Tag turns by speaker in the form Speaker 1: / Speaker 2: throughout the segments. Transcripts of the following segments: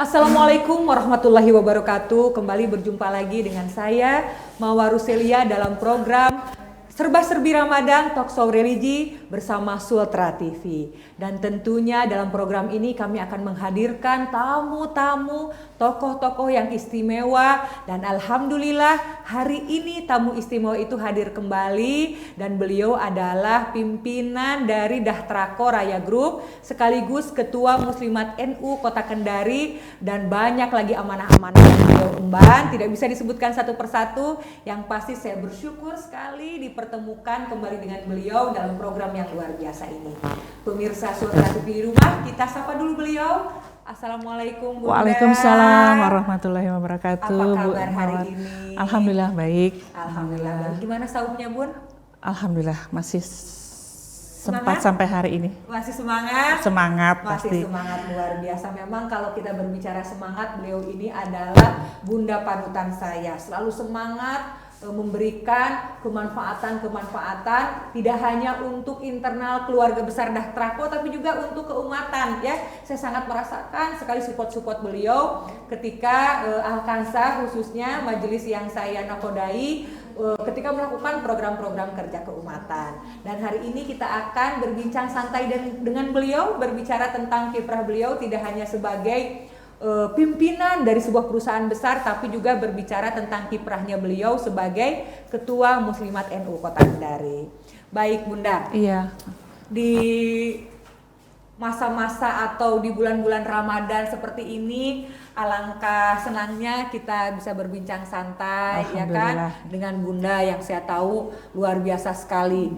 Speaker 1: Assalamualaikum warahmatullahi wabarakatuh. Kembali berjumpa lagi dengan saya Mawar Ruselia dalam program Serba-serbi Ramadan Talk Show Religi bersama Sultra TV. Dan tentunya dalam program ini kami akan menghadirkan tamu-tamu, tokoh-tokoh yang istimewa. Dan alhamdulillah hari ini tamu istimewa itu hadir kembali. Dan beliau adalah pimpinan dari Dahtrako Raya Group, sekaligus Ketua Muslimat NU Kota Kendari. Dan banyak lagi amanah-amanah yang beliau emban, tidak bisa disebutkan satu persatu. Yang pasti saya bersyukur sekali dipertemukan kembali dengan beliau dalam program yang luar biasa ini. Pemirsa Sultra TV di rumah, kita sapa dulu beliau. Assalamualaikum Bunda.
Speaker 2: Waalaikumsalam warahmatullahi wabarakatuh.
Speaker 1: Apa kabar hari ini?
Speaker 2: Alhamdulillah baik.
Speaker 1: Alhamdulillah baik. Gimana sahurnya Bun?
Speaker 2: Alhamdulillah masih sempat sampai hari ini.
Speaker 1: Masih semangat?
Speaker 2: Semangat
Speaker 1: Masih
Speaker 2: pasti.
Speaker 1: Semangat luar biasa. Memang kalau kita berbicara semangat, beliau ini adalah Bunda panutan saya. Selalu semangat memberikan kemanfaatan tidak hanya untuk internal keluarga besar Dahtrako tapi juga untuk keumatan ya. Saya sangat merasakan sekali support beliau ketika Al-Kansa khususnya majelis yang saya nakodai ketika melakukan program-program kerja keumatan. Dan hari ini kita akan berbincang santai dengan beliau, berbicara tentang kiprah beliau tidak hanya sebagai pimpinan dari sebuah perusahaan besar, tapi juga berbicara tentang kiprahnya beliau sebagai Ketua Muslimat NU Kota Kendari. Baik Bunda.
Speaker 2: Iya.
Speaker 1: Di masa-masa atau di bulan-bulan Ramadan seperti ini, alangkah senangnya kita bisa berbincang santai ya kan dengan Bunda yang saya tahu luar biasa sekali.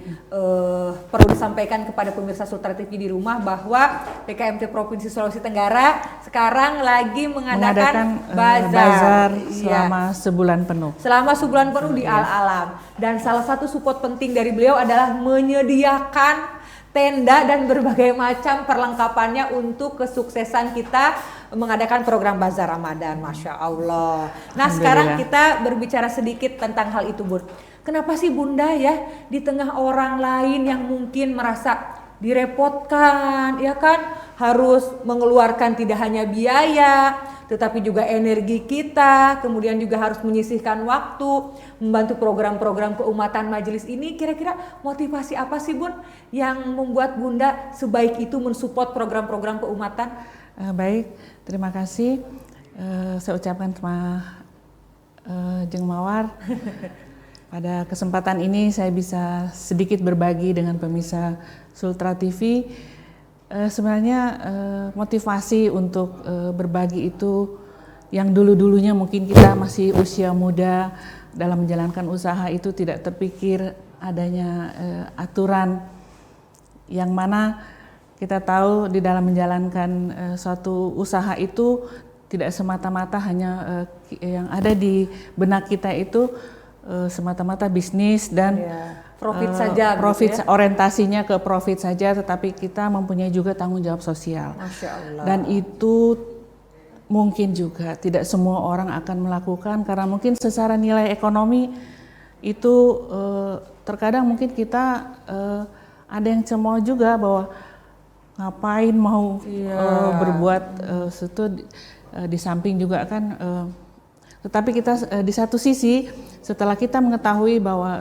Speaker 1: Perlu disampaikan kepada pemirsa Sultra TV di rumah bahwa PKMT Provinsi Sulawesi Tenggara sekarang lagi mengadakan bazar
Speaker 2: selama sebulan penuh.
Speaker 1: Selama sebulan penuh di Al-Alam. Dan salah satu support penting dari beliau adalah menyediakan tenda dan berbagai macam perlengkapannya untuk kesuksesan kita mengadakan program Bazar Ramadan. Masya Allah. Nah sekarang kita berbicara sedikit tentang hal itu Bun. Kenapa sih Bunda ya di tengah orang lain yang mungkin merasa direpotkan ya kan, harus mengeluarkan tidak hanya biaya tetapi juga energi kita, kemudian juga harus menyisihkan waktu membantu program-program keumatan majelis ini. Kira-kira motivasi apa sih Bun yang membuat Bunda sebaik itu mensupport program-program keumatan?
Speaker 2: Baik, terima kasih. Saya ucapkan terima Jeng Mawar. Pada kesempatan ini saya bisa sedikit berbagi dengan pemirsa Sultra TV. Sebenarnya motivasi untuk berbagi itu yang dulu-dulunya mungkin kita masih usia muda dalam menjalankan usaha itu tidak terpikir adanya aturan yang mana kita tahu di dalam menjalankan suatu usaha itu tidak semata-mata hanya yang ada di benak kita itu semata-mata bisnis dan profit saja,
Speaker 1: gitu ya?
Speaker 2: Orientasinya ke profit saja, tetapi kita mempunyai juga tanggung jawab sosial.
Speaker 1: Masya Allah.
Speaker 2: Dan itu mungkin juga tidak semua orang akan melakukan karena mungkin secara nilai ekonomi itu terkadang mungkin kita ada yang cemooh juga bahwa ngapain mau berbuat itu di samping juga kan. Tetapi kita di satu sisi setelah kita mengetahui bahwa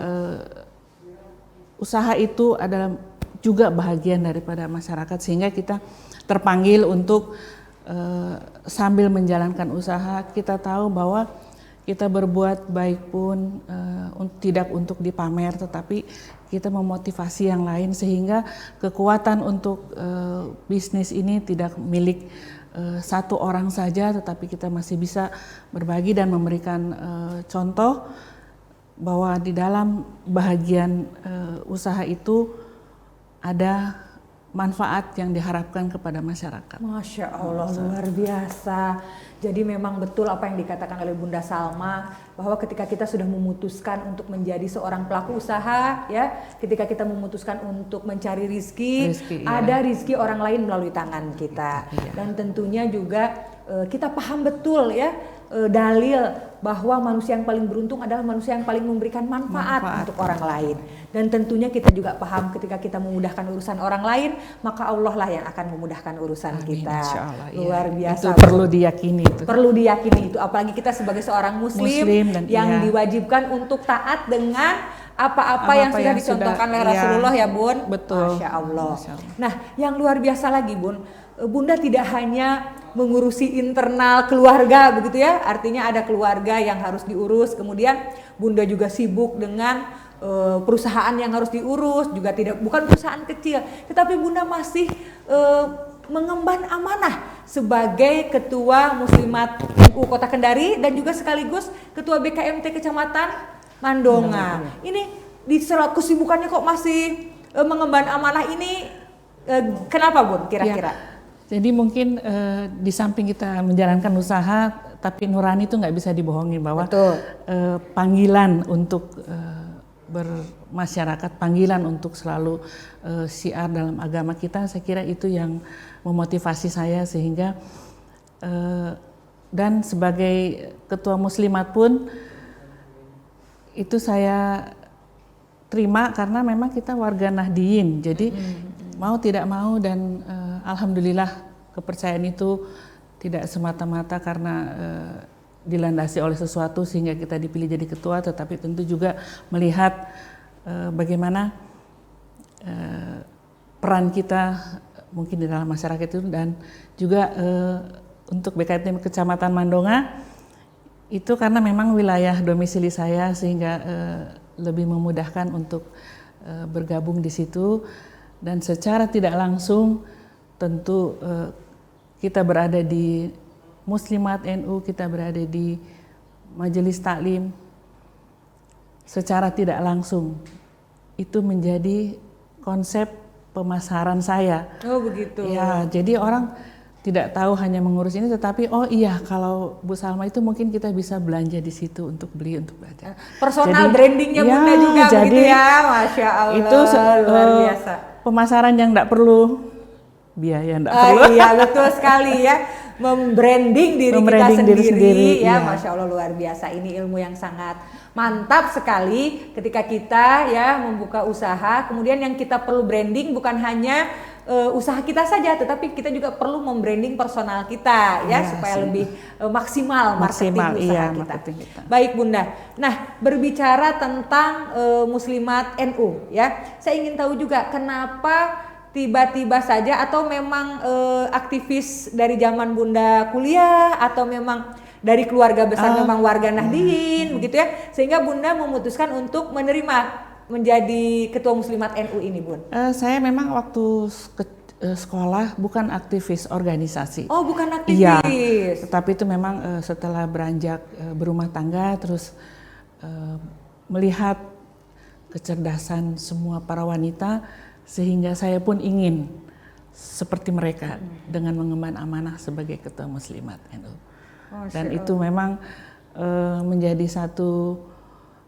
Speaker 2: usaha itu adalah juga bahagian daripada masyarakat sehingga kita terpanggil untuk sambil menjalankan usaha kita tahu bahwa kita berbuat baik pun tidak untuk dipamer tetapi kita memotivasi yang lain sehingga kekuatan untuk bisnis ini tidak milik satu orang saja tetapi kita masih bisa berbagi dan memberikan contoh bahwa di dalam bahagian usaha itu ada manfaat yang diharapkan kepada masyarakat.
Speaker 1: Masya Allah, luar biasa. Jadi memang betul apa yang dikatakan oleh Bunda Salma bahwa ketika kita sudah memutuskan untuk menjadi seorang pelaku usaha ya, ketika kita memutuskan untuk mencari rizki ada rizki orang lain melalui tangan kita. Dan tentunya juga kita paham betul ya dalil bahwa manusia yang paling beruntung adalah manusia yang paling memberikan manfaat untuk orang lain. Dan tentunya kita juga paham ketika kita memudahkan urusan orang lain, maka Allah lah yang akan memudahkan urusan kita.
Speaker 2: Insyaallah,
Speaker 1: luar biasa.
Speaker 2: Itu perlu diyakini itu.
Speaker 1: Perlu diyakini itu, apalagi kita sebagai seorang muslim
Speaker 2: dan
Speaker 1: yang diwajibkan untuk taat dengan apa-apa yang sudah dicontohkan oleh Rasulullah ya Bun.
Speaker 2: Betul.
Speaker 1: Masya Allah. Nah, yang luar biasa lagi Bun, Bunda tidak hanya mengurusi internal keluarga begitu ya, artinya ada keluarga yang harus diurus, kemudian Bunda juga sibuk dengan perusahaan yang harus diurus, juga bukan perusahaan kecil, tetapi Bunda masih mengemban amanah sebagai Ketua Muslimat NU Kota Kendari dan juga sekaligus Ketua BKMT Kecamatan Mandonga. Ini di sela kesibukannya kok masih mengemban amanah ini, kenapa Bun kira-kira?
Speaker 2: Ya. Jadi mungkin di samping kita menjalankan usaha, tapi nurani itu nggak bisa dibohongin bahwa panggilan untuk bermasyarakat, panggilan untuk selalu syiar dalam agama kita, saya kira itu yang memotivasi saya sehingga dan sebagai ketua muslimat pun itu saya terima karena memang kita warga Nahdiyin, jadi mau tidak mau dan alhamdulillah kepercayaan itu tidak semata-mata karena dilandasi oleh sesuatu sehingga kita dipilih jadi ketua, tetapi tentu juga melihat bagaimana peran kita mungkin di dalam masyarakat itu, dan juga untuk BKMT Kecamatan Mandonga itu karena memang wilayah domisili saya sehingga lebih memudahkan untuk bergabung di situ. Dan secara tidak langsung tentu kita berada di Muslimat NU, kita berada di Majelis Taklim, secara tidak langsung itu menjadi konsep pemasaran saya.
Speaker 1: Oh begitu.
Speaker 2: Ya, jadi orang tidak tahu hanya mengurus ini, tetapi oh iya kalau Bu Salma itu mungkin kita bisa belanja di situ untuk beli, untuk belajar.
Speaker 1: Personal brandingnya Bunda juga
Speaker 2: jadi,
Speaker 1: begitu ya, Masya Allah.
Speaker 2: Itu
Speaker 1: luar biasa.
Speaker 2: Pemasaran yang tidak perlu biaya, tidak perlu.
Speaker 1: Iya betul sekali ya, membranding diri kita sendiri ya, Masya Allah luar biasa. Ini ilmu yang sangat mantap sekali ketika kita ya membuka usaha, kemudian yang kita perlu branding bukan hanya usaha kita saja, tetapi kita juga perlu membranding personal kita ya supaya lebih maksimal marketing usaha kita. Baik Bunda. Nah, berbicara tentang Muslimat NU ya, saya ingin tahu juga kenapa tiba-tiba saja, atau memang aktivis dari zaman Bunda kuliah, atau memang dari keluarga besar memang warga Nahdiyin begitu ya, sehingga Bunda memutuskan untuk menerima menjadi ketua Muslimat NU ini Bun? Saya memang waktu sekolah bukan aktivis organisasi. Oh bukan aktivis? Iya, tetapi itu memang setelah beranjak berumah tangga, terus melihat kecerdasan semua para wanita, sehingga saya pun ingin seperti mereka dengan mengemban amanah sebagai ketua Muslimat NU. Dan itu memang menjadi satu,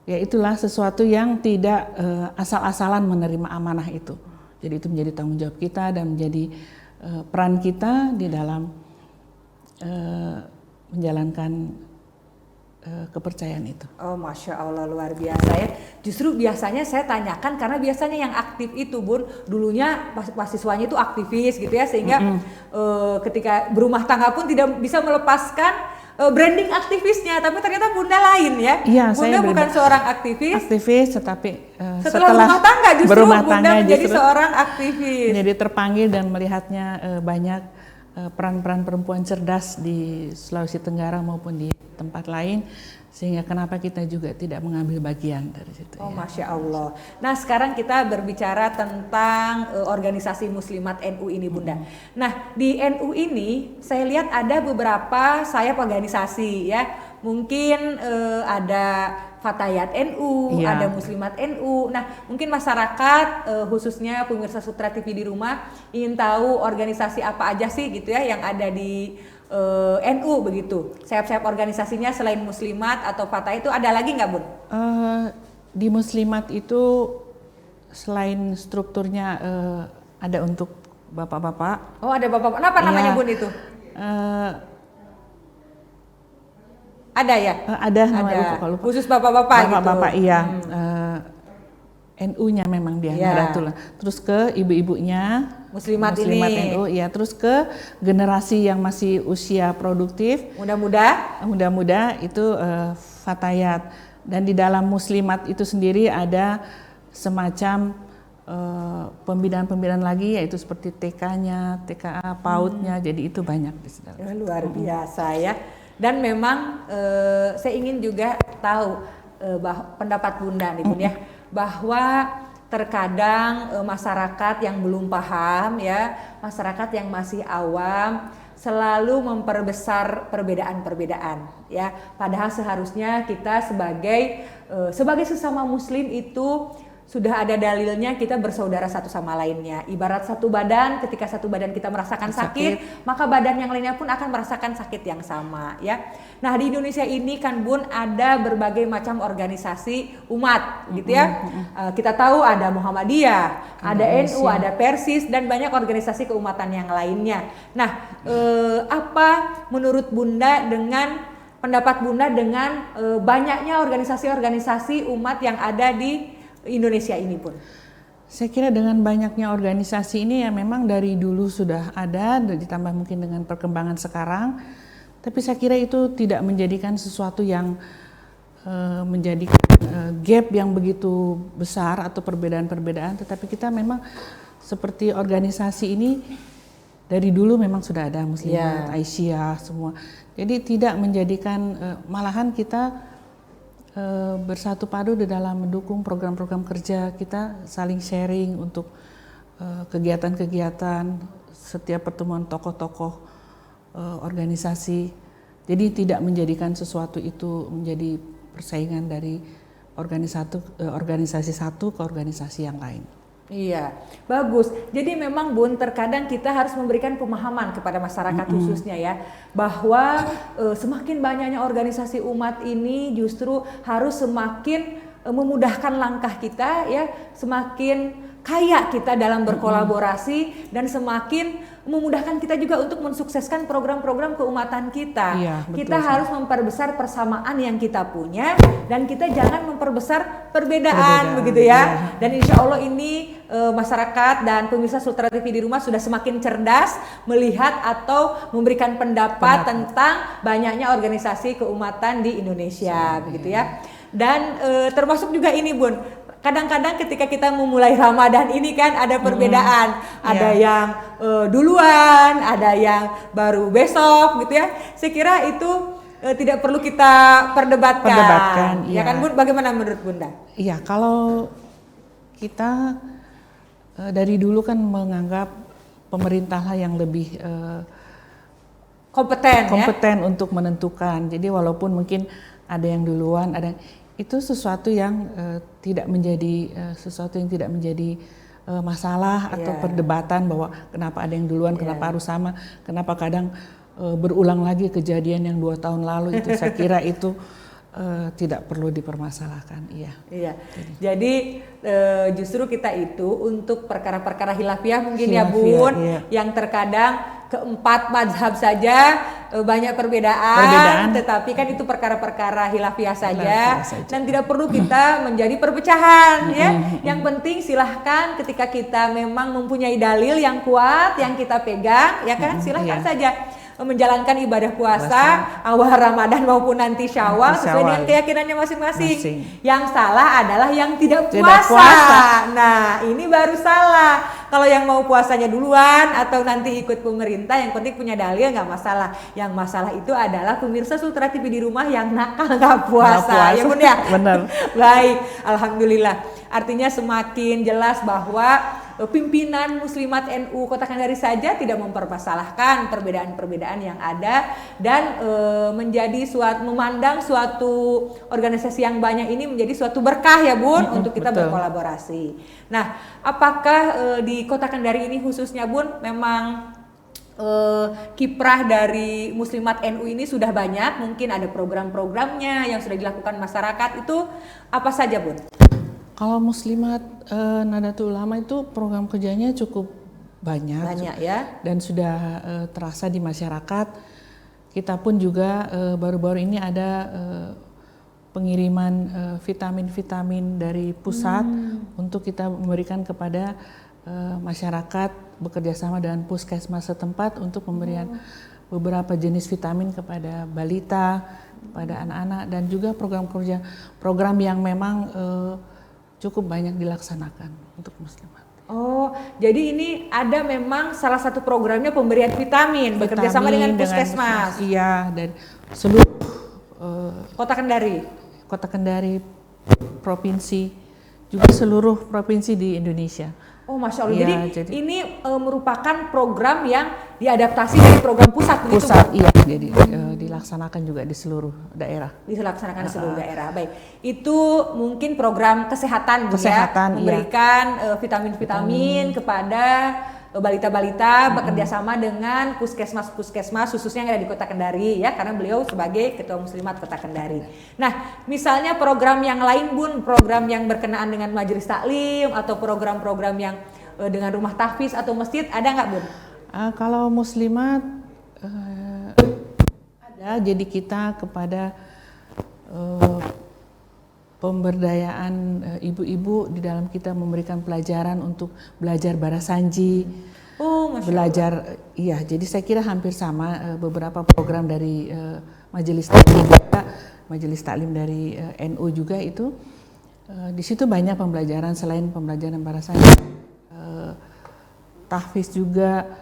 Speaker 1: ya itulah sesuatu yang tidak asal-asalan menerima amanah itu. Jadi itu menjadi tanggung jawab kita dan menjadi peran kita di dalam menjalankan kepercayaan itu. Oh Masya Allah luar biasa ya. Justru biasanya saya tanyakan karena biasanya yang aktif itu Bun, dulunya mahasiswanya itu aktivis gitu ya, sehingga ketika berumah tangga pun tidak bisa melepaskan branding aktivisnya, tapi ternyata Bunda lain ya. Iya, Bunda bukan seorang aktivis, tetapi setelah berumah tangga justru Bunda menjadi seorang aktivis. Jadi terpanggil dan melihatnya banyak peran-peran perempuan cerdas di Sulawesi Tenggara maupun di tempat lain, sehingga kenapa kita juga tidak mengambil bagian dari situ. Oh ya. Masya Allah. Nah sekarang kita berbicara tentang organisasi Muslimat NU ini Bunda. Nah di NU ini saya lihat ada beberapa sayap organisasi ya. Mungkin ada Fatayat NU, iya. Ada Muslimat NU. Nah, mungkin masyarakat khususnya pemirsa Sutra TV di rumah ingin tahu organisasi apa aja sih gitu ya yang ada di NU begitu. Sayap-sayap organisasinya selain Muslimat atau Fatayat itu ada lagi nggak Bun? Di Muslimat itu selain strukturnya ada untuk bapak-bapak. Oh ada bapak-bapak. Apa namanya Bun itu? Ada ya?
Speaker 2: Ada namanya lupa.
Speaker 1: Khusus bapak-bapak gitu.
Speaker 2: Bapak-bapak iya. NU-nya memang dia Nahdlatul. Terus ke ibu-ibunya Muslimat ini. NU, ya. Terus ke generasi yang masih usia produktif, muda-muda itu Fatayat. Dan di dalam Muslimat itu sendiri ada semacam pembinaan-pembinaan lagi, yaitu seperti TK-nya, TKA, PAUD-nya. Jadi itu banyak di sana.
Speaker 1: Luar biasa ya. Dan memang saya ingin juga tahu pendapat Bunda nih Bun ya, bahwa terkadang masyarakat yang belum paham ya, masyarakat yang masih awam selalu memperbesar perbedaan-perbedaan ya. Padahal seharusnya kita sebagai sesama muslim itu sudah ada dalilnya, kita bersaudara satu sama lainnya. Ibarat satu badan, ketika satu badan kita merasakan sakit, maka badan yang lainnya pun akan merasakan sakit yang sama ya. Nah, di Indonesia ini kan Bun ada berbagai macam organisasi umat gitu ya. Kita tahu ada Muhammadiyah, ada NU, ada Persis, dan banyak organisasi keumatan yang lainnya. Nah, apa menurut Bunda dengan pendapat Bunda dengan banyaknya organisasi-organisasi umat yang ada di Indonesia ini Pun?
Speaker 2: Saya kira dengan banyaknya organisasi ini ya memang dari dulu sudah ada, ditambah mungkin dengan perkembangan sekarang. Tapi saya kira itu tidak menjadikan sesuatu yang menjadi gap yang begitu besar atau perbedaan-perbedaan. Tetapi kita memang seperti organisasi ini dari dulu memang sudah ada Muslimat, Aisyah semua. Jadi tidak menjadikan, malahan kita bersatu padu di dalam mendukung program-program kerja kita, saling sharing untuk kegiatan-kegiatan setiap pertemuan tokoh-tokoh organisasi. Jadi tidak menjadikan sesuatu itu menjadi persaingan dari organisasi satu ke organisasi yang lain.
Speaker 1: Iya, bagus. Jadi memang Bun, terkadang kita harus memberikan pemahaman kepada masyarakat khususnya ya, bahwa semakin banyaknya organisasi umat ini justru harus semakin memudahkan langkah kita ya, semakin kaya kita dalam berkolaborasi dan semakin memudahkan kita juga untuk mensukseskan program-program keumatan kita.
Speaker 2: Iya,
Speaker 1: kita harus memperbesar persamaan yang kita punya dan kita jangan memperbesar perbedaan begitu ya. Dan insya Allah ini masyarakat dan pemirsa Sultra TV di rumah sudah semakin cerdas melihat atau memberikan pendapat tentang banyaknya organisasi keumatan di Indonesia begitu ya. Dan termasuk juga ini Bun, kadang-kadang ketika kita memulai Ramadan ini kan ada perbedaan, ada yang duluan, ada yang baru besok gitu ya. Saya kira itu tidak perlu kita perdebatkan ya kan Bun, bagaimana menurut Bunda?
Speaker 2: Iya, kalau kita dari dulu kan menganggap pemerintahlah yang lebih kompeten untuk menentukan. Jadi walaupun mungkin ada yang duluan, itu sesuatu yang tidak menjadi masalah atau perdebatan bahwa kenapa ada yang duluan, kenapa harus sama, kenapa kadang berulang lagi kejadian yang 2 tahun lalu. Itu saya kira itu tidak perlu dipermasalahkan. Iya.
Speaker 1: Jadi justru kita itu untuk perkara-perkara khilafiyah mungkin ya Bun, yang terkadang keempat mazhab saja banyak perbedaan, tetapi kan itu perkara-perkara khilafiyah saja dan tidak perlu kita menjadi perpecahan ya. Yang penting silahkan ketika kita memang mempunyai dalil yang kuat yang kita pegang ya kan, silahkan saja menjalankan ibadah puasa awal Ramadan maupun nanti Syawal sesuai dengan keyakinannya masing-masing. Yang salah adalah yang tidak puasa. Nah, ini baru salah. Kalau yang mau puasanya duluan atau nanti ikut pemerintah, yang penting punya dalil nggak masalah. Yang masalah itu adalah pemirsa Sultra TV di rumah yang nakal nggak puasa. Ya Bun ya?
Speaker 2: Benar.
Speaker 1: Baik, alhamdulillah. Artinya semakin jelas bahwa pimpinan Muslimat NU Kota Kendari saja tidak mempermasalahkan perbedaan-perbedaan yang ada dan memandang suatu organisasi yang banyak ini menjadi suatu berkah ya Bun untuk kita berkolaborasi. Nah, apakah di Kota Kendari ini khususnya Bun memang kiprah dari Muslimat NU ini sudah banyak, mungkin ada program-programnya yang sudah dilakukan masyarakat, itu apa saja Bun?
Speaker 2: Kalau Muslimat Nahdlatul Ulama itu program kerjanya cukup banyak
Speaker 1: ya,
Speaker 2: dan sudah terasa di masyarakat. kita pun juga baru-baru ini ada pengiriman vitamin-vitamin dari pusat untuk kita memberikan kepada masyarakat bekerja sama dengan puskesmas setempat untuk pemberian beberapa jenis vitamin kepada balita, kepada anak-anak, dan juga program yang memang cukup banyak dilaksanakan untuk muslimat.
Speaker 1: Oh, jadi ini ada memang salah satu programnya pemberian vitamin bekerja sama dengan puskesmas.
Speaker 2: Iya, dan seluruh
Speaker 1: Kota Kendari,
Speaker 2: provinsi, juga seluruh provinsi di Indonesia.
Speaker 1: Oh, Masya Allah.
Speaker 2: Ya,
Speaker 1: jadi ini merupakan program yang diadaptasi dari program pusat.
Speaker 2: Pusat, iya. Jadi dilaksanakan juga di seluruh daerah.
Speaker 1: Dilaksanakan di seluruh daerah. Baik, itu mungkin program kesehatan, memberikan vitamin-vitamin kepada balita-balita bekerja sama dengan puskesmas-puskesmas khususnya yang ada di Kota Kendari ya, karena beliau sebagai Ketua Muslimat Kota Kendari. Nah, misalnya program yang lain Bun, program yang berkenaan dengan majelis taklim atau program-program yang dengan rumah tahfiz atau masjid, ada nggak Bun?
Speaker 2: Kalau muslimat ada, jadi kita kepada pemberdayaan ibu-ibu di dalam kita memberikan pelajaran untuk belajar barasanji, belajar, iya. Jadi saya kira hampir sama beberapa program dari majelis taklim dari NU juga itu di situ banyak pembelajaran selain pembelajaran barasanji, tahfiz juga,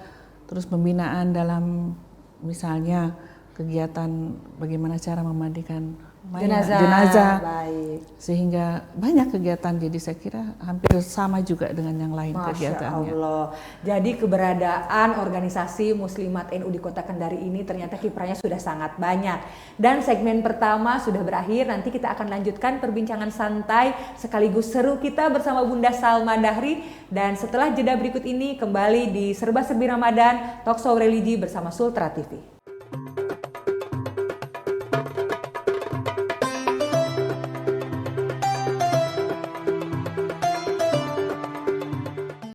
Speaker 2: terus pembinaan dalam misalnya kegiatan bagaimana cara memandikan jenazah.
Speaker 1: Baik.
Speaker 2: Sehingga banyak kegiatan, jadi saya kira hampir sama juga dengan yang lain kegiatannya.
Speaker 1: Masya Allah. Jadi keberadaan organisasi Muslimat NU di Kota Kendari ini ternyata kiprahnya sudah sangat banyak. Dan segmen pertama sudah berakhir, nanti kita akan lanjutkan perbincangan santai sekaligus seru kita bersama Bunda Salma Dahri. Dan setelah jeda berikut ini kembali di Serba Serbi Ramadan, Talkshow Religi bersama Sultra TV.